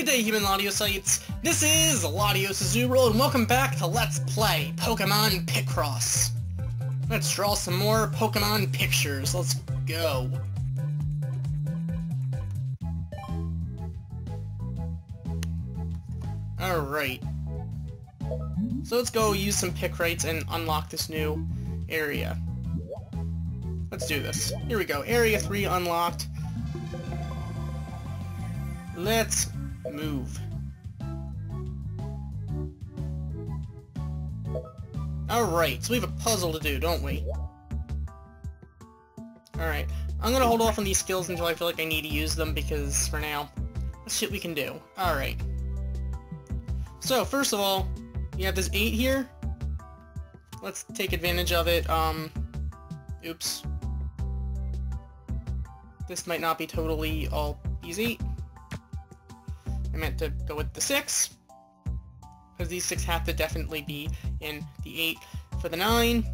day, human Laudiocytes. This is Latios Azurill, and welcome back to Let's Play Pokemon Picross. Let's draw some more Pokemon pictures. Let's go. Alright. So let's go use some Picross and unlock this new area. Let's do this. Here we go. Area 3 unlocked. Let's move. Alright, so we have a puzzle to do, don't we? Alright, I'm gonna hold off on these skills until I feel like I need to use them, because for now, let's see what we can do. Alright. So, first of all, we have this 8 here. Let's take advantage of it. Oops. This might not be totally all easy. I meant to go with the 6, because these 6 have to definitely be in the 8. For the 9,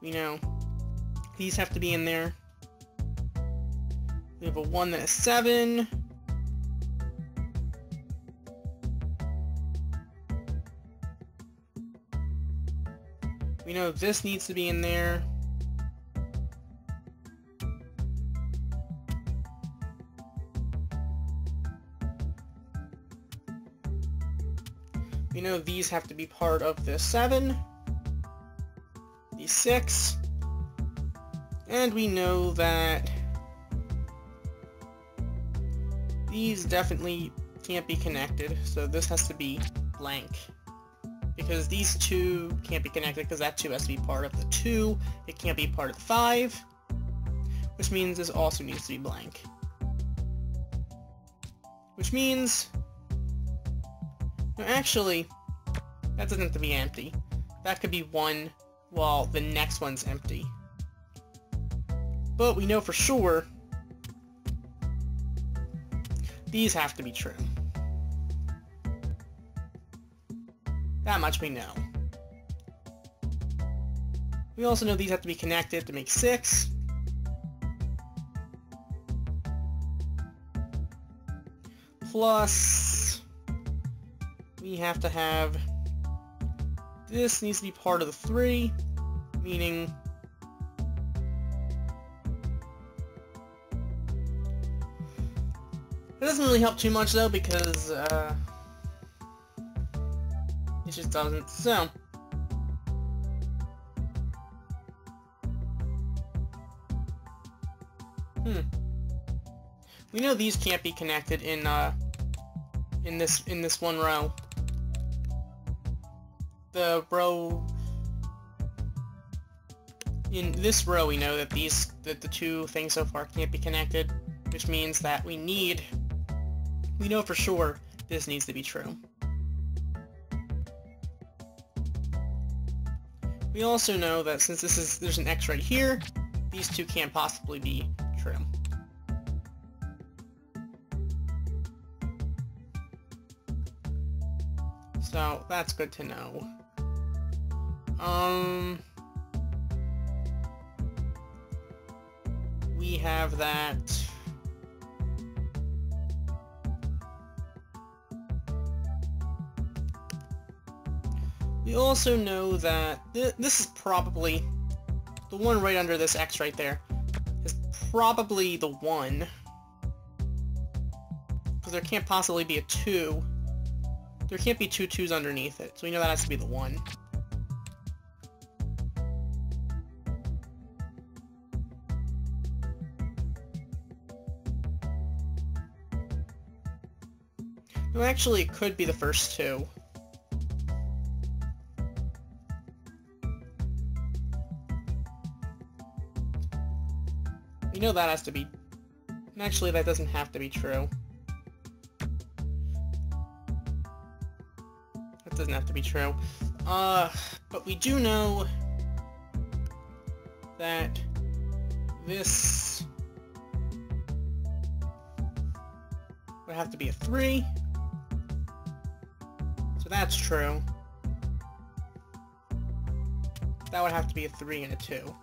we know these have to be in there. We have a 1 and a 7. We know this needs to be in there. We know these have to be part of the 7, the 6, and we know that these definitely can't be connected, so this has to be blank. Because these 2 can't be connected, because that 2 has to be part of the 2, it can't be part of the 5, which means this also needs to be blank. Which means... no, actually, that doesn't have to be empty. That could be 1 while the next one's empty. But we know for sure these have to be true. That much we know. We also know these have to be connected to make 6. Plus, we have to have... this needs to be part of the 3, meaning... it doesn't really help too much though, because, it just doesn't, so... we know these can't be connected in this one row. The row... in this row we know that the 2 things so far can't be connected, which means that we know for sure this needs to be true. We also know that since there's an X right here, these 2 can't possibly be true. So, that's good to know. We have that... we also know that this is probably... the one right under this X right there is probably the 1. Because there can't possibly be a 2. There can't be 2 2s underneath it, so we know that has to be the 1. No, actually, it could be the first 2. We know that has to be... actually, that doesn't have to be true. That doesn't have to be true. But we do know that this would have to be a 3. So that's true. That would have to be a 3 and a 2.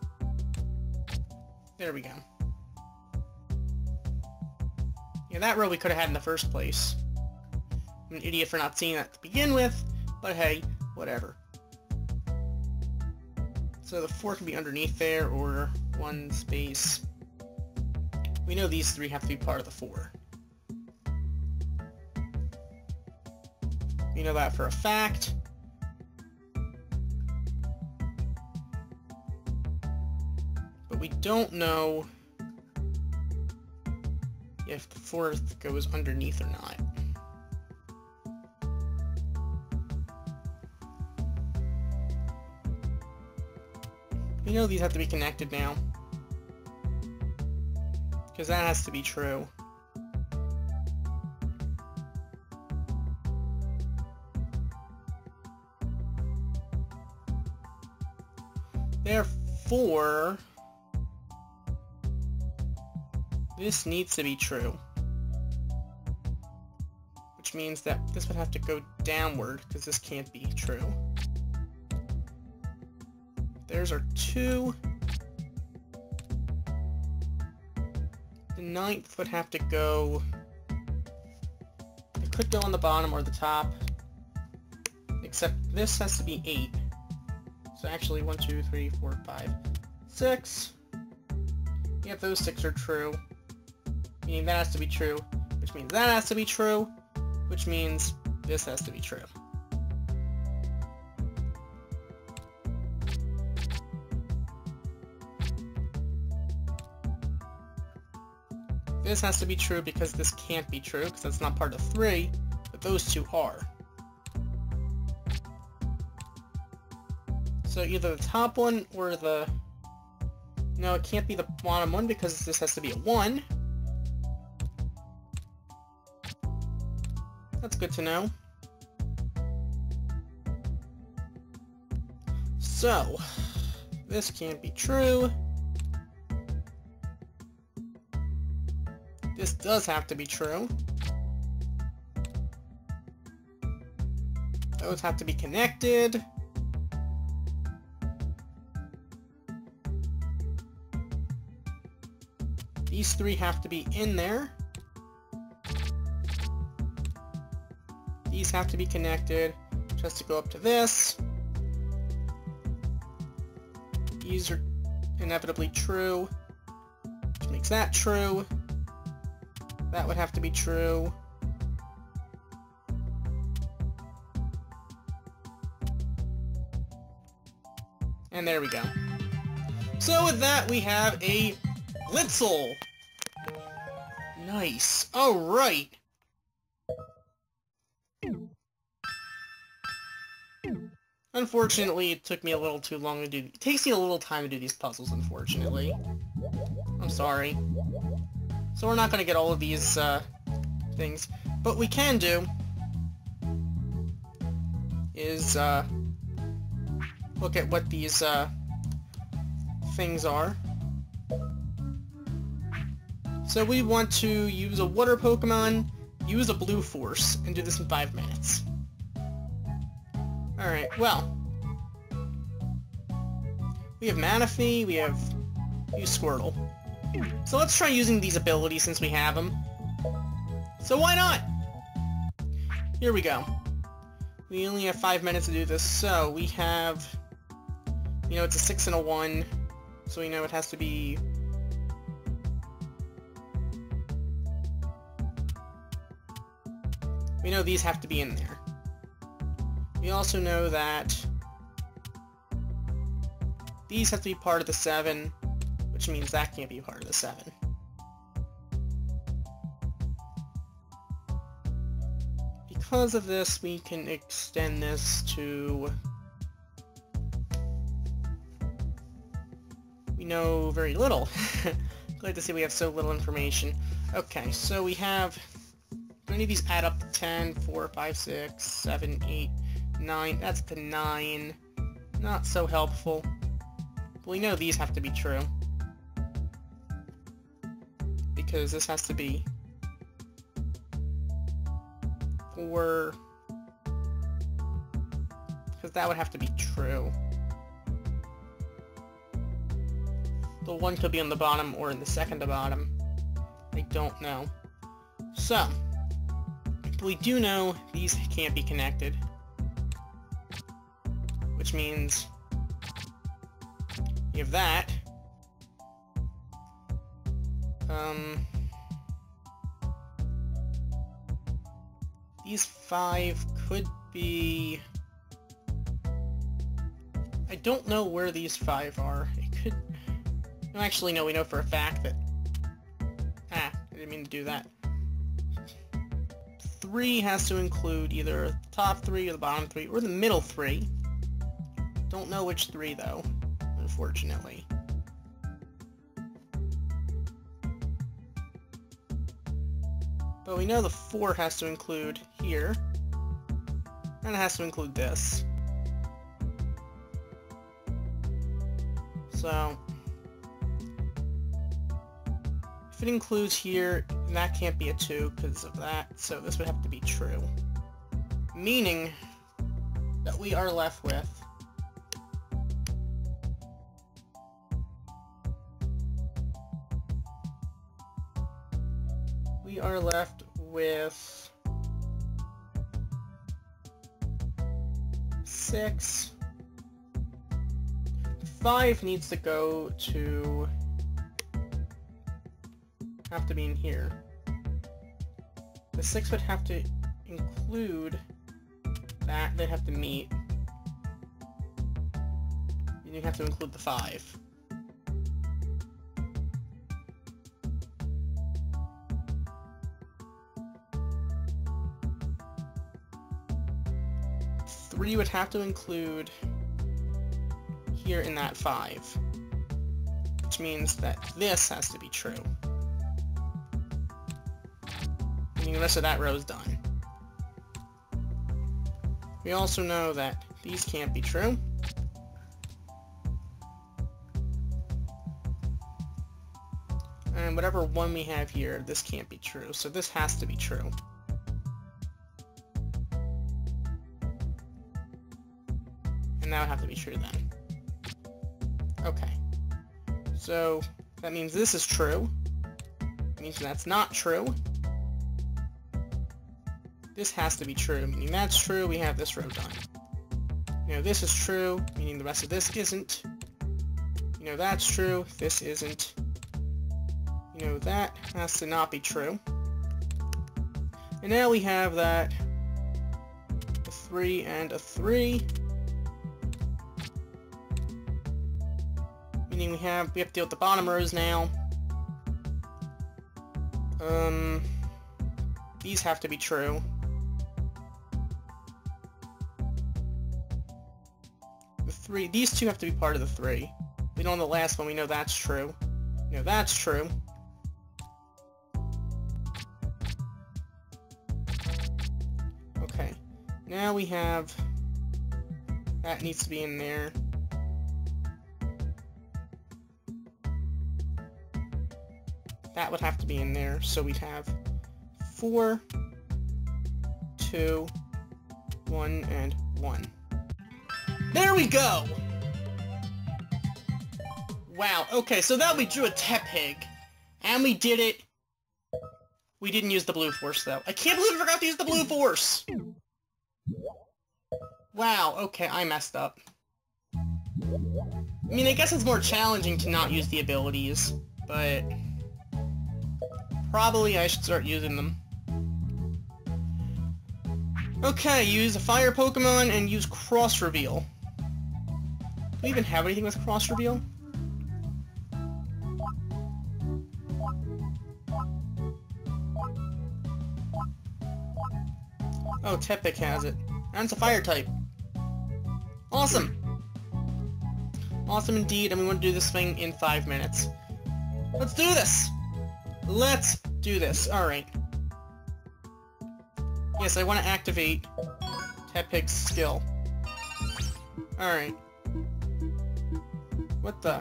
There we go. Yeah, that row we could have had in the first place. I'm an idiot for not seeing that to begin with, but hey, whatever. So the 4 can be underneath there, or 1 space. We know these 3 have to be part of the 4. We know that for a fact. But we don't know if the 4th goes underneath or not. We know these have to be connected now, because that has to be true. Therefore, this needs to be true. Which means that this would have to go downward, because this can't be true. There's our 2. The 9th would have to go... It could go on the bottom or the top. Except this has to be 8. So actually 1, 2, 3, 4, 5, 6. Yep, those 6 are true. Meaning that has to be true. Which means that has to be true. Which means this has to be true. This has to be true because this can't be true, because that's not part of 3, but those 2 are. So either the top one or the... No, it can't be the bottom one because this has to be a 1. That's good to know. So, this can't be true. This does have to be true. Those have to be connected. These 3 have to be in there. These have to be connected, which has to go up to this. These are inevitably true, which makes that true. That would have to be true. And there we go. So with that, we have a Blitzel! Nice. Alright. Unfortunately, it took me a little too long to do... It takes me a little time to do these puzzles, unfortunately. I'm sorry. So we're not going to get all of these, things. But we can do is, look at what these, things are. So we want to use a water Pokemon, use a blue force, and do this in 5 minutes. Alright, well. We have Manaphy, we have Squirtle. So let's try using these abilities since we have them. So why not? Here we go. We only have 5 minutes to do this, so we have... You know, it's a 6 and a 1, so we know it has to be... We know these have to be in there. We also know that these have to be part of the 7, which means that can't be part of the 7. Because of this, we can extend this to... We know very little. Glad to see we have so little information. Okay, so we have... Do any of these add up to 10, 4, 5, 6, 7, 8, 9? That's to 9. Not so helpful. But we know these have to be true. Because this has to be 4... Because that would have to be true. The 1 could be on the bottom or in the second to bottom. I don't know. So, we do know these can't be connected, which means you have that. These 5 could be... I don't know where these 5 are. It could... No, actually, no, we know for a fact that... I didn't mean to do that. 3 has to include either the top 3 or the bottom 3, or the middle 3. Don't know which 3, though, unfortunately. But we know the 4 has to include here, and it has to include this. So, if it includes here, that can't be a 2 because of that, so this would have to be true. Meaning that we are left with with 6. 5 needs to go to... have to be in here. The 6 would have to include that. They'd have to meet. And you have to include the 5. You would have to include here in that 5, which means that this has to be true. And the rest of that row is done. We also know that these can't be true. And whatever 1 we have here, this can't be true, so this has to be true. And that would have to be true then. Okay. So, that means this is true. It means that's not true. This has to be true, meaning that's true, we have this row done. You know, this is true, meaning the rest of this isn't. You know, that's true, this isn't. You know, that has to not be true. And now we have that a 3 and a 3. Meaning we have to deal with the bottom rows now. These have to be true. The 3, these 2 have to be part of the 3. We know on the last one, we know that's true. You know, that's true. Okay. Now we have... that needs to be in there. That would have to be in there, so we'd have 4, 2, 1, and 1. There we go! Wow, okay, so that we drew a Tepig, and we did it. We didn't use the blue force, though. I can't believe I forgot to use the blue force! Wow, okay, I messed up. I mean, I guess it's more challenging to not use the abilities, but... probably I should start using them. Okay, use a fire Pokemon and use Cross Reveal. Do we even have anything with Cross Reveal? Oh, Tepig has it. And it's a fire type. Awesome! Awesome indeed, and we want to do this thing in 5 minutes. Let's do this! Let's do this. Alright. Yes, I want to activate Tepig's skill. Alright. What the?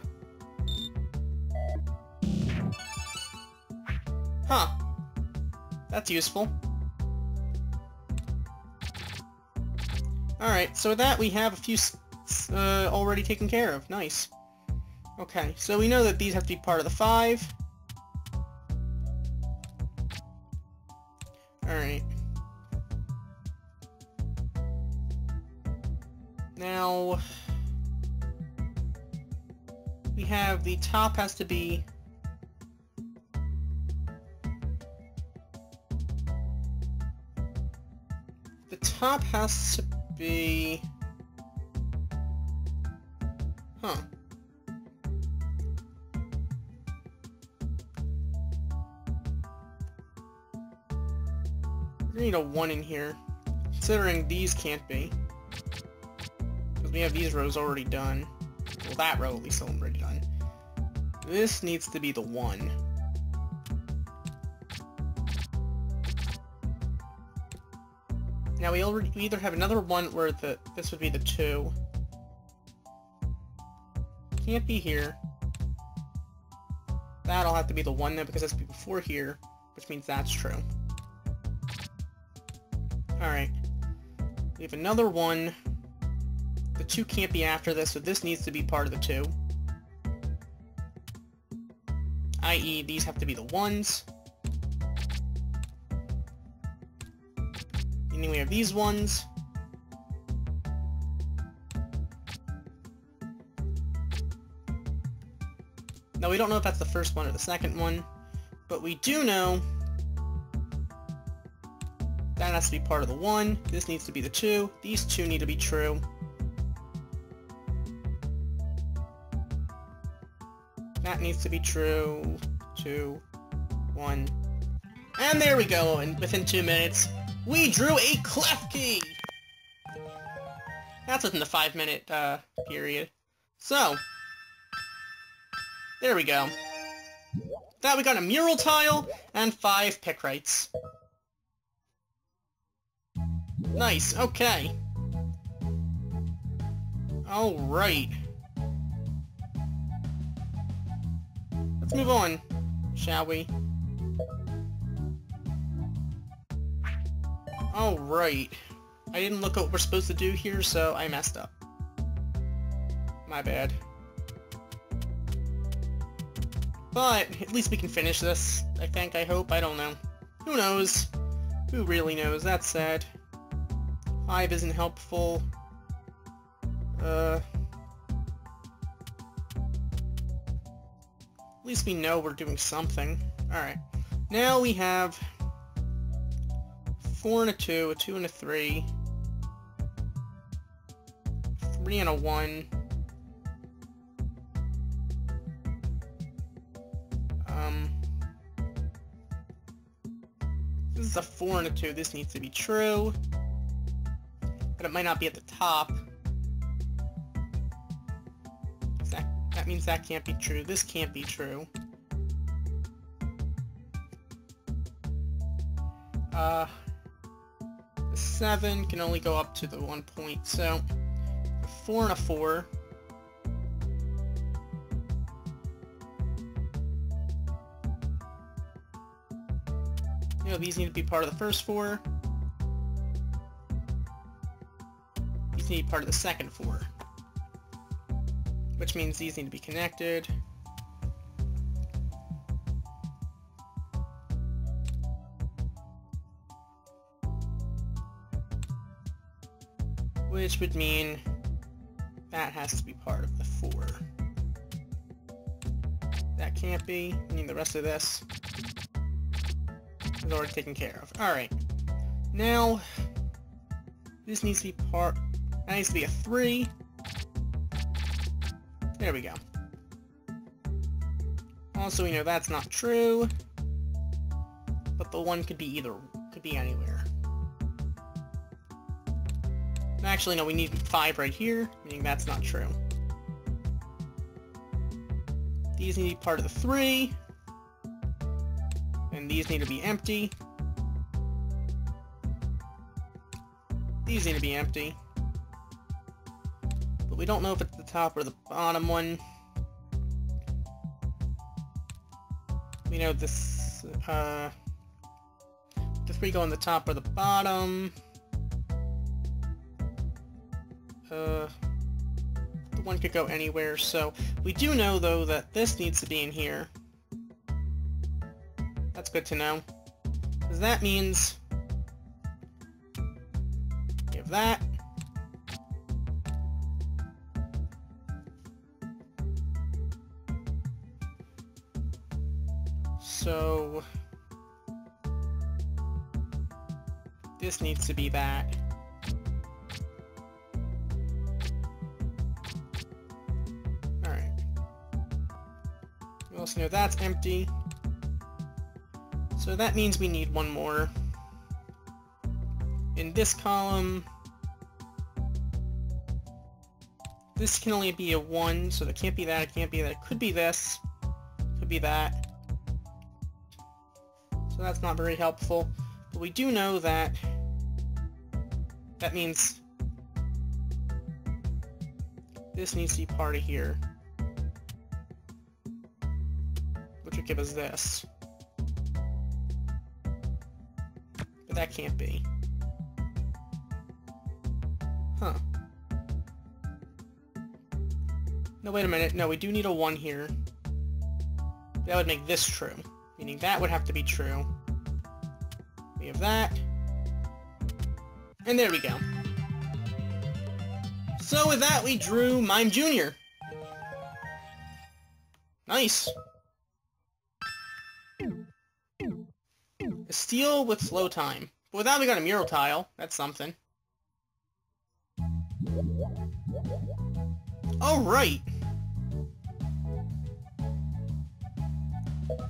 Huh. That's useful. Alright, so with that we have a few already taken care of. Nice. Okay, so we know that these have to be part of the 5. Alright. Now, we have the top has to be huh. We need a 1 in here, considering these can't be. Because we have these rows already done. Well, that row at least already done. This needs to be the 1. Now we either have another one where this would be the 2. Can't be here. That'll have to be the 1 then because that's before here, which means that's true. Alright. We have another 1. The 2 can't be after this, so this needs to be part of the 2. I.e., these have to be the 1s. And then we have these 1s. Now we don't know if that's the first one or the second one, but we do know that has to be part of the 1. This needs to be the 2. These 2 need to be true. That needs to be true. 2, 1. And there we go, and within 2 minutes, we drew a Klefki! That's within the 5-minute period. So, there we go. That we got a mural tile and 5 Pickrite. Nice, okay. Alright. Let's move on, shall we? Alright. I didn't look at what we're supposed to do here, so I messed up. My bad. But, at least we can finish this, I think, I hope, I don't know. Who knows? Who really knows? That's sad. 5 isn't helpful. At least we know we're doing something. Alright. Now we have 4 and a 2, a 2 and a 3, 3 and a 1. This is a 4 and a 2. This needs to be true. But it might not be at the top. That means that can't be true. This can't be true. The 7 can only go up to the 1 point, so a 4 and a 4. You know, these need to be part of the first 4. These need to be part of the second 4. Which means these need to be connected. Which would mean that has to be part of the 4. That can't be. I mean, the rest of this is already taken care of. Alright. Now, this needs to be part... That needs to be a 3. There we go. Also, we know that's not true. But the 1 could be anywhere. Actually, no, we need 5 right here, meaning that's not true. These need to be part of the 3. And these need to be empty. These need to be empty. But we don't know if it's the top or the bottom one. We know this, the 3 go on the top or the bottom. The 1 could go anywhere, so we do know, though, that this needs to be in here. That's good to know. Because that means that. So this needs to be that. Alright. We also know that's empty. So that means we need one more. In this column, this can only be a 1, so it can't be that, it can't be that. It could be this, could be that. So that's not very helpful. But we do know that that means this needs to be part of here, which would give us this. But that can't be. Huh. No, wait a minute. No, we do need a 1 here. That would make this true. Meaning that would have to be true. We have that. And there we go. So with that, we drew Mime Jr. Nice. A steel with slow time. But with that, we got a mural tile. That's something. Alright.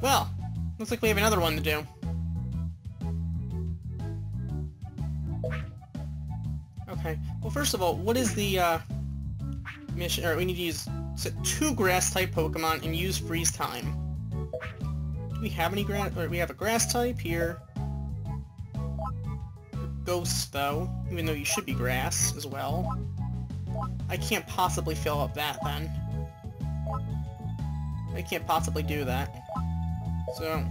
Well, looks like we have another one to do. Okay. Well, first of all, what is the, mission? Or we need to use set 2 grass-type Pokemon and use freeze time. Do we have any grass? Or we have a grass type here. Ghost, though, even though you should be grass as well. I can't possibly fill up that, then. I can't possibly do that. So...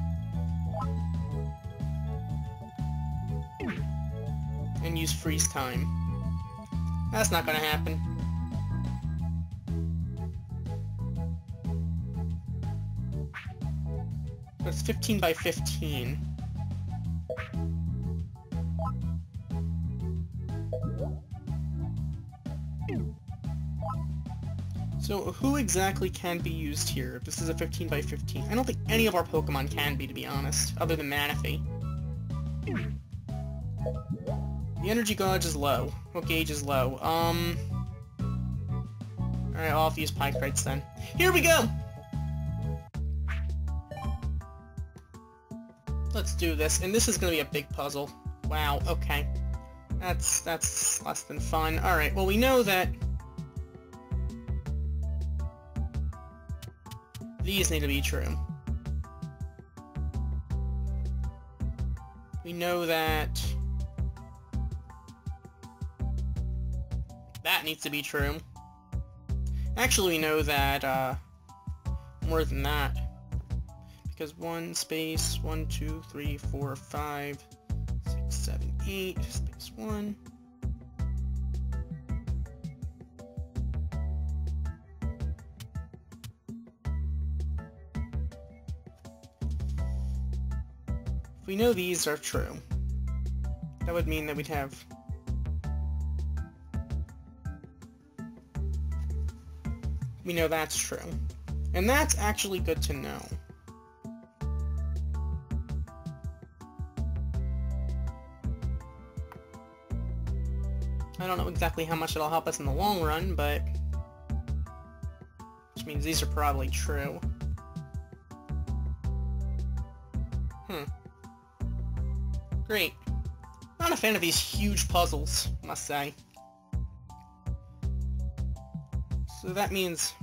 and use freeze time. That's not gonna happen. But it's 15 by 15. So who exactly can be used here? This is a 15 by 15. I don't think any of our Pokemon can be, to be honest, other than Manaphy. The energy gauge is low. What gauge is low? Alright, I'll have to use Pycrites then. Here we go! Let's do this, and this is gonna be a big puzzle. Wow, okay. That's less than fun. Alright, well we know that these need to be true. We know that that needs to be true. Actually, we know that, more than that. Because 1 space, 1, 2, 3, 4, 5, 6, 7, 8, space 1. If we know these are true, that would mean that we'd have we know that's true. And that's actually good to know. I don't know exactly how much it'll help us in the long run, but which means these are probably true. Great. Not a fan of these huge puzzles, must say. So that means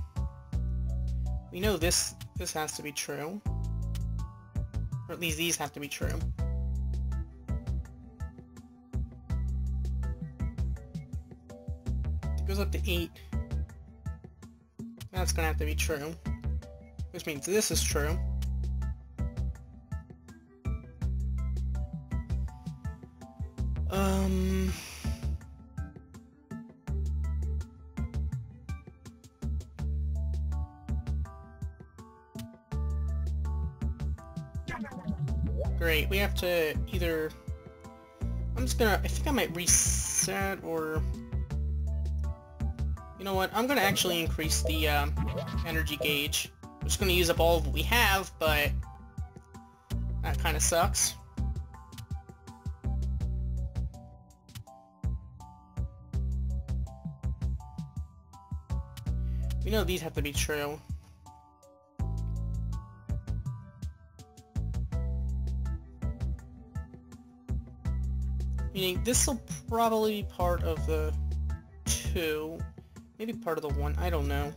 we know this has to be true. Or at least these have to be true. It goes up to 8. That's gonna have to be true. Which means this is true. Great, we have to either... I think I might reset reset, or... You know what, I'm gonna actually increase the energy gauge. We're just gonna use up all of what we have, but that kinda sucks. We know these have to be true. Meaning, this will probably be part of the 2. Maybe part of the 1, I don't know.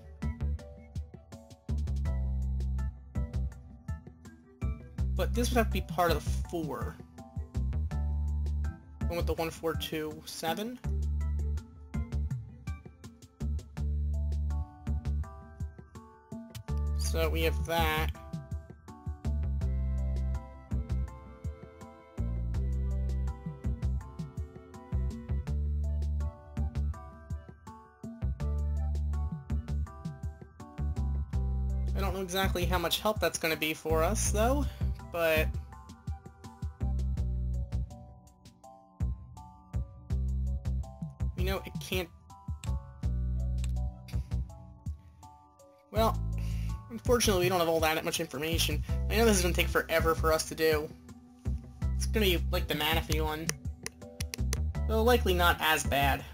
But this would have to be part of the 4. Going with the 1, 4, 2, 7. So we have that. I don't know exactly how much help that's going to be for us, though, but... You know, it can't... Well, unfortunately we don't have all that much information. I know this is going to take forever for us to do. It's going to be like the Manaphy one. Though likely not as bad.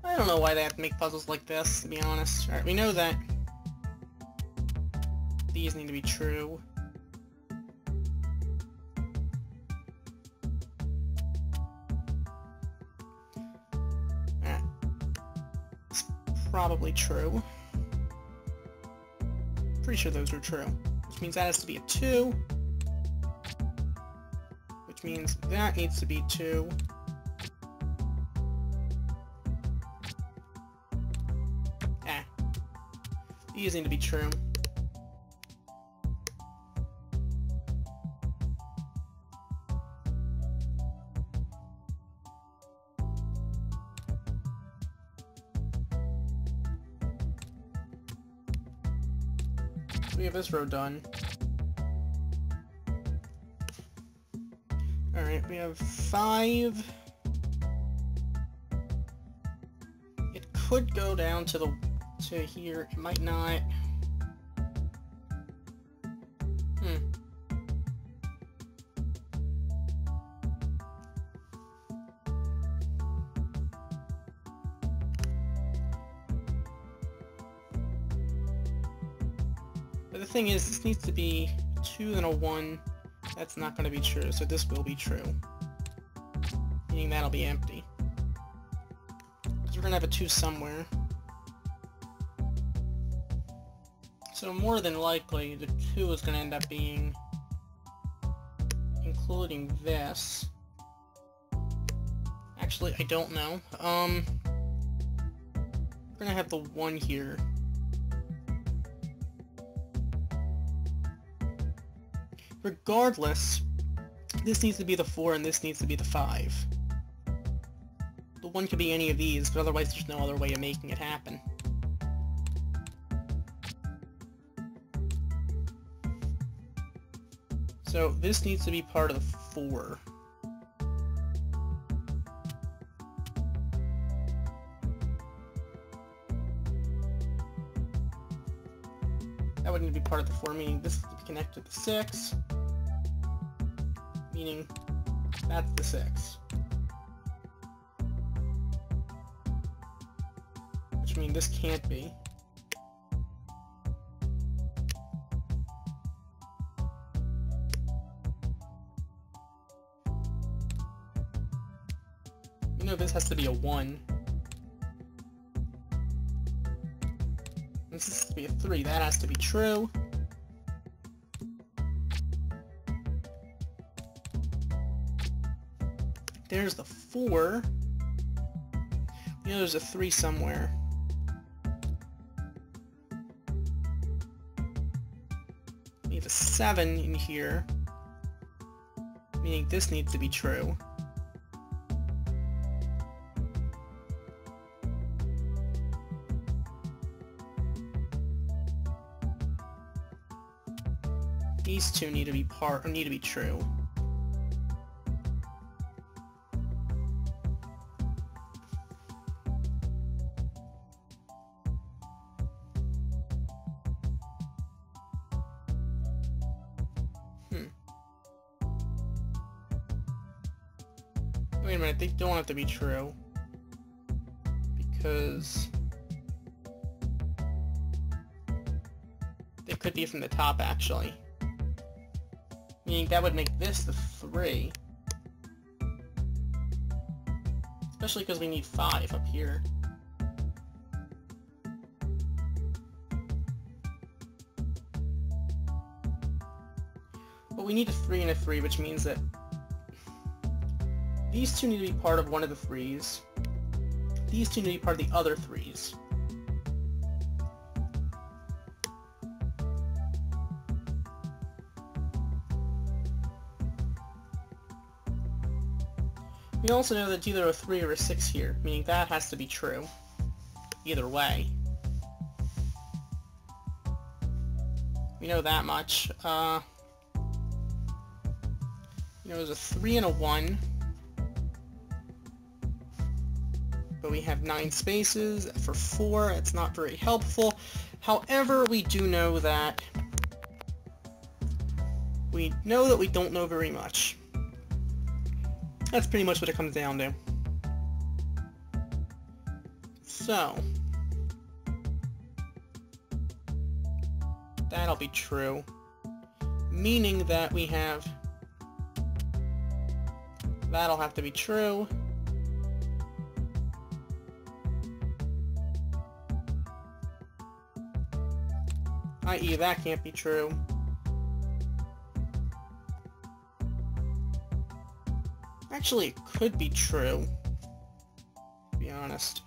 I don't know why they have to make puzzles like this, to be honest. Alright, we know that these need to be true. It's probably true. Pretty sure those are true. Which means that has to be a 2. Which means that needs to be 2. These need to be true. We have this row done. Alright, we have 5. It could go down to here. It might not. But the thing is, this needs to be 2 and a 1. That's not going to be true, so this will be true. Meaning that'll be empty. Because we're going to have a 2 somewhere. So more than likely, the 2 is going to end up being, including this. Actually, I don't know. We're going to have the 1 here. Regardless, this needs to be the 4 and this needs to be the 5. The 1 could be any of these, but otherwise there's no other way of making it happen. So this needs to be part of the 4. That would need to be part of the 4, meaning this is to be connected to the 6. Meaning that's the 6. Which means this can't be. You know this has to be a 1. This has to be a 3. That has to be true. There's the 4. You know there's a 3 somewhere. We have a 7 in here. Meaning this needs to be true. These 2 need to be true. Wait a minute, they don't have to be true. Because they could be from the top, actually. Meaning that would make this the 3. Especially because we need 5 up here. But we need a 3 and a 3, which means that these two need to be part of one of the 3s. These two need to be part of the other 3s. We also know that it's either a 3 or a 6 here, meaning that has to be true. Either way. We know that much. There's a 3 and a 1. But we have 9 spaces. For 4, it's not very helpful. However, we do know that we don't know very much. That's pretty much what it comes down to. So, that'll be true. Meaning that we have... That'll have to be true. I.e. that can't be true. Actually, it could be true, to be honest.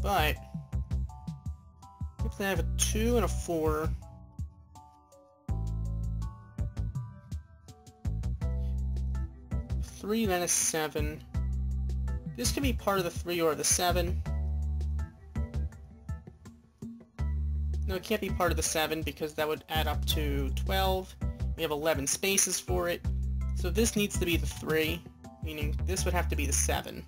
But if they have a 2 and a 4, three, then a 7. This could be part of the 3 or the 7. No, it can't be part of the 7 because that would add up to 12. We have 11 spaces for it. So this needs to be the 3, meaning this would have to be the 7.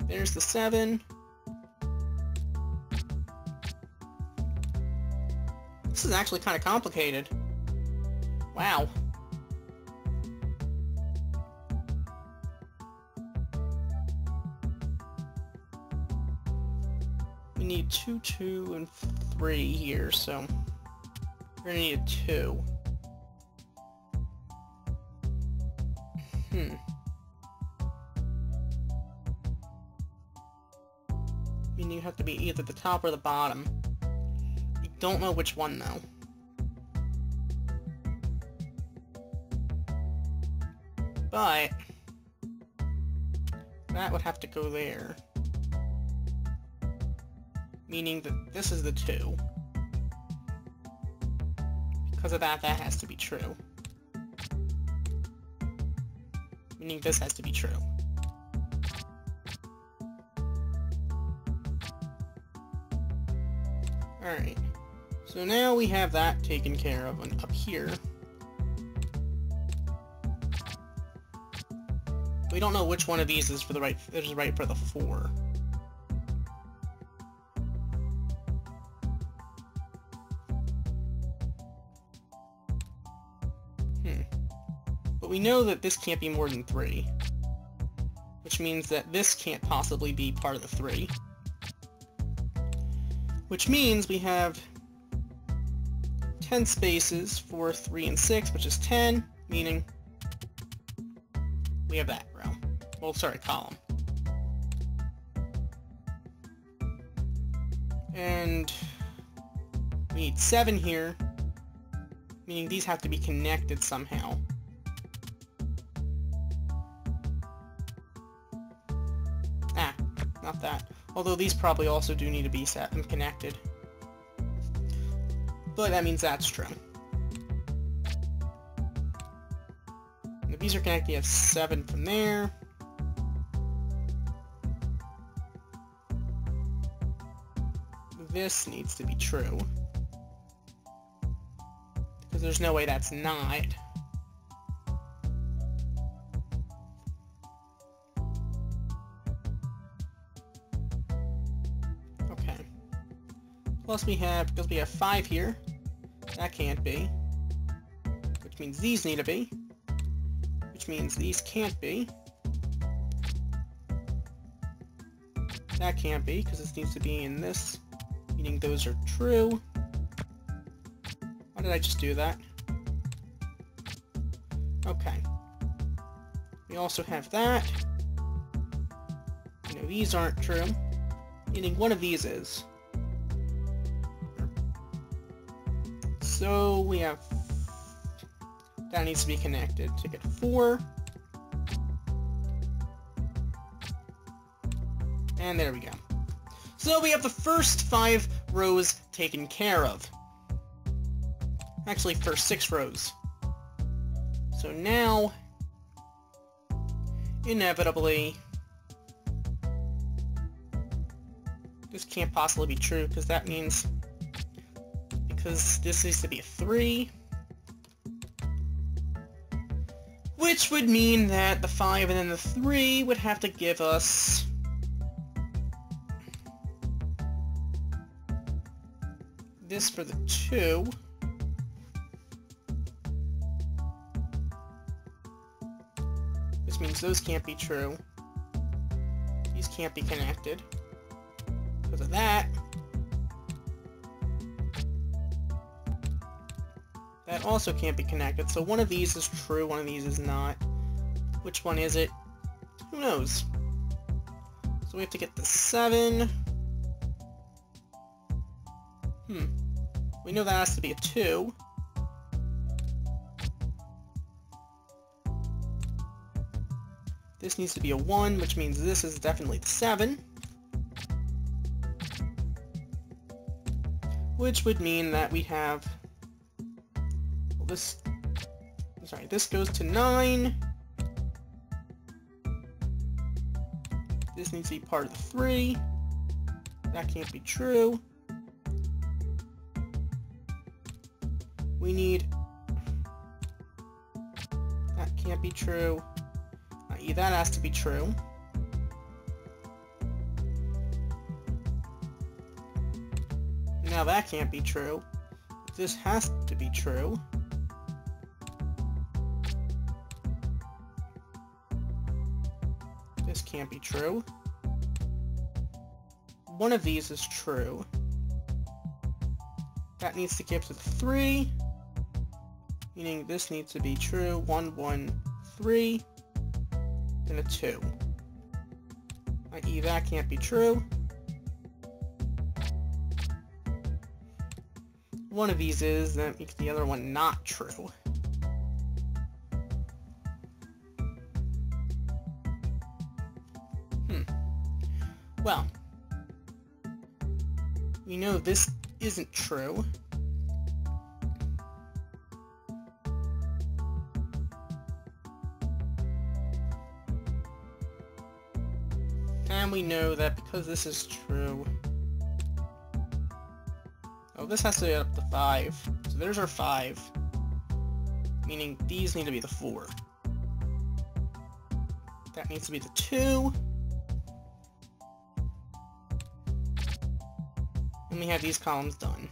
There's the 7. This is actually kind of complicated. Wow. We need 2, 2, and 3 here, so we're gonna need a 2. Meaning you have to be either the top or the bottom. We don't know which one, though. But that would have to go there. Meaning that this is the 2. Because of that, that has to be true. Meaning this has to be true. Alright. So now we have that taken care of up here. We don't know which one of these is for the right for the 4. But we know that this can't be more than 3. Which means that this can't possibly be part of the 3. Which means we have 10 spaces for 3 and 6, which is 10, meaning we have that row. Well, sorry, column. And we need 7 here, meaning these have to be connected somehow. Ah, not that. Although these probably also do need to be set and connected. But that means that's true. And if these are connected, you have 7 from there. This needs to be true. Because there's no way that's not. Okay. Plus we have, because we have 5 here, that can't be. means these need to be, which means these can't be. That can't be, because this needs to be in this, meaning those are true. Why did I just do that? Okay. We also have that. You know, these aren't true, meaning one of these is. So we have... that needs to be connected to get 4. And there we go. So we have the first 5 rows taken care of. Actually, first 6 rows. So now, inevitably, this can't possibly be true, because that means, because this needs to be a 3, which would mean that the 5 and then the 3 would have to give us this for the 2. This means those can't be true. These can't be connected because of that. That also can't be connected. So one of these is true, one of these is not. Which one is it? Who knows? So we have to get the 7. We know that has to be a 2. This needs to be a 1, which means this is definitely the 7. Which would mean that we have... well, this... I'm sorry, this goes to 9. This needs to be part of the 3. That can't be true. We need... that can't be true. I.e. that has to be true. Now that can't be true. This has to be true. This can't be true. One of these is true. That needs to give to the 3. Meaning this needs to be true. 1, 1, 3. Then a 2. I.e. that can't be true. One of these is, that makes the other one not true. Well, we know this isn't true. And we know that because this is true... oh, this has to get up to 5. So there's our 5. Meaning these need to be the 4. That needs to be the 2. And we have these columns done.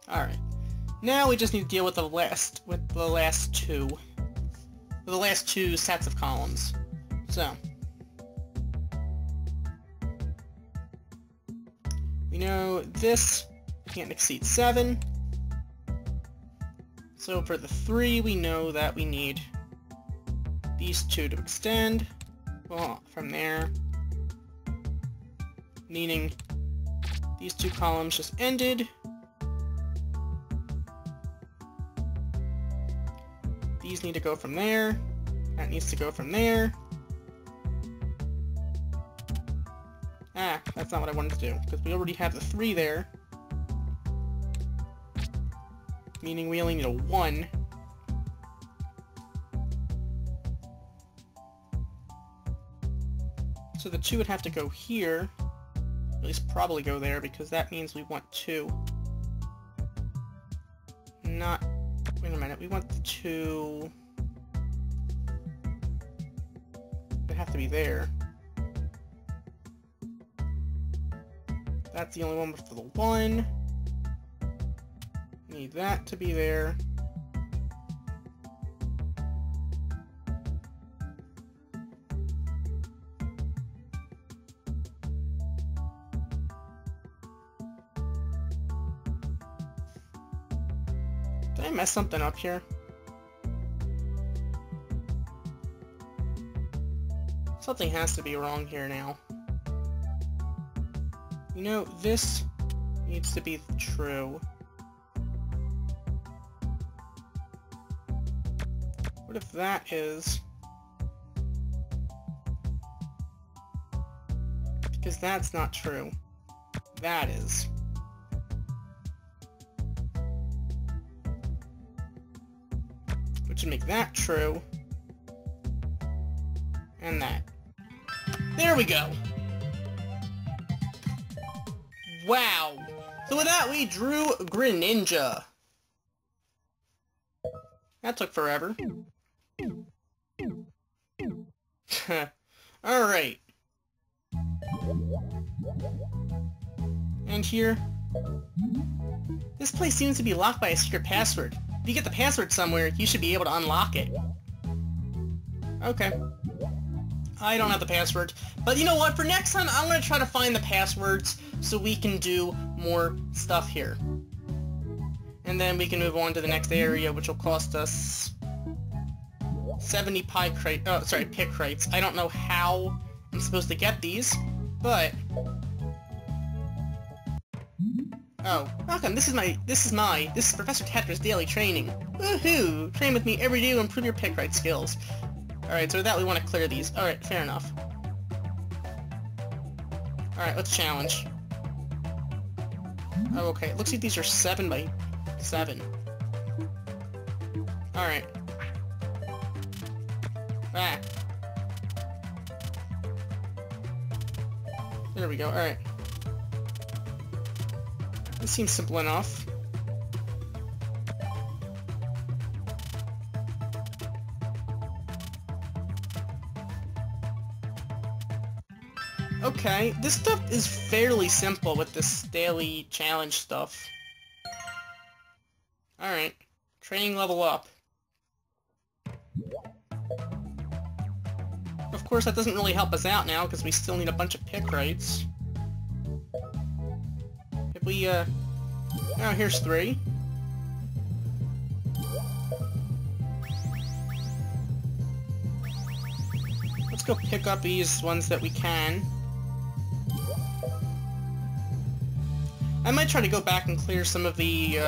Alright. Now we just need to deal with the last two. The last 2 sets of columns. So, we know this can't exceed 7. So for the 3, we know that we need these 2 to extend. Well, from there, meaning these 2 columns just ended. These need to go from there. That needs to go from there. Ah, that's not what I wanted to do, because we already have the 3 there. Meaning we only need a 1. So the 2 would have to go here. At least probably go there, because that means we want 2. Not... wait a minute, we want the 2... they have to be there. That's the only one with the 1. We Need that to be there. Did I mess something up here? Something has to be wrong here now. You know, this needs to be true. What if that is? Because that's not true. That is. Which would make that true. And that. There we go! Wow! So with that, we drew Greninja. That took forever. Alright. And here... This place seems to be locked by a secret password. If you get the password somewhere, you should be able to unlock it. Okay. I don't have the password. But you know what? For next time, I'm going to try to find the passwords so we can do more stuff here. And then we can move on to the next area, which will cost us 70 Pickrates. I don't know how I'm supposed to get these, but... Oh, welcome, this is Professor Tetra's daily training. Woohoo! Train with me every day to improve your Pickrite skills. Alright, so with that we want to clear these. Alright, fair enough. Alright, let's challenge. Oh, okay, it looks like these are 7 by 7. Alright. Ah. There we go, alright. This seems simple enough. Okay, this stuff is fairly simple with this daily challenge stuff. Alright, training level up. Of course, that doesn't really help us out now, because we still need a bunch of Pickrates. If we, oh, here's 3. Let's go pick up these ones that we can. I might try to go back and clear some of the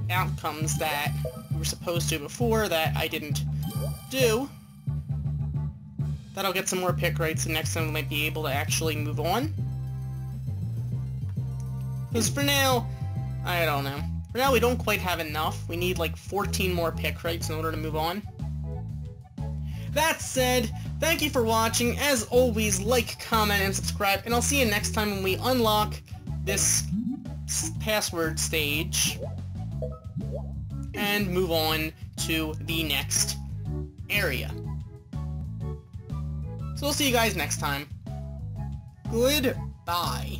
outcomes that we were supposed to before that I didn't do. That'll get some more Pickrates, and next time we might be able to actually move on. Because for now, I don't know. For now, we don't quite have enough. We need like 14 more Pickrates in order to move on. That said, thank you for watching. As always, like, comment, and subscribe, and I'll see you next time when we unlock this password stage and move on to the next area. So we'll see you guys next time. Goodbye.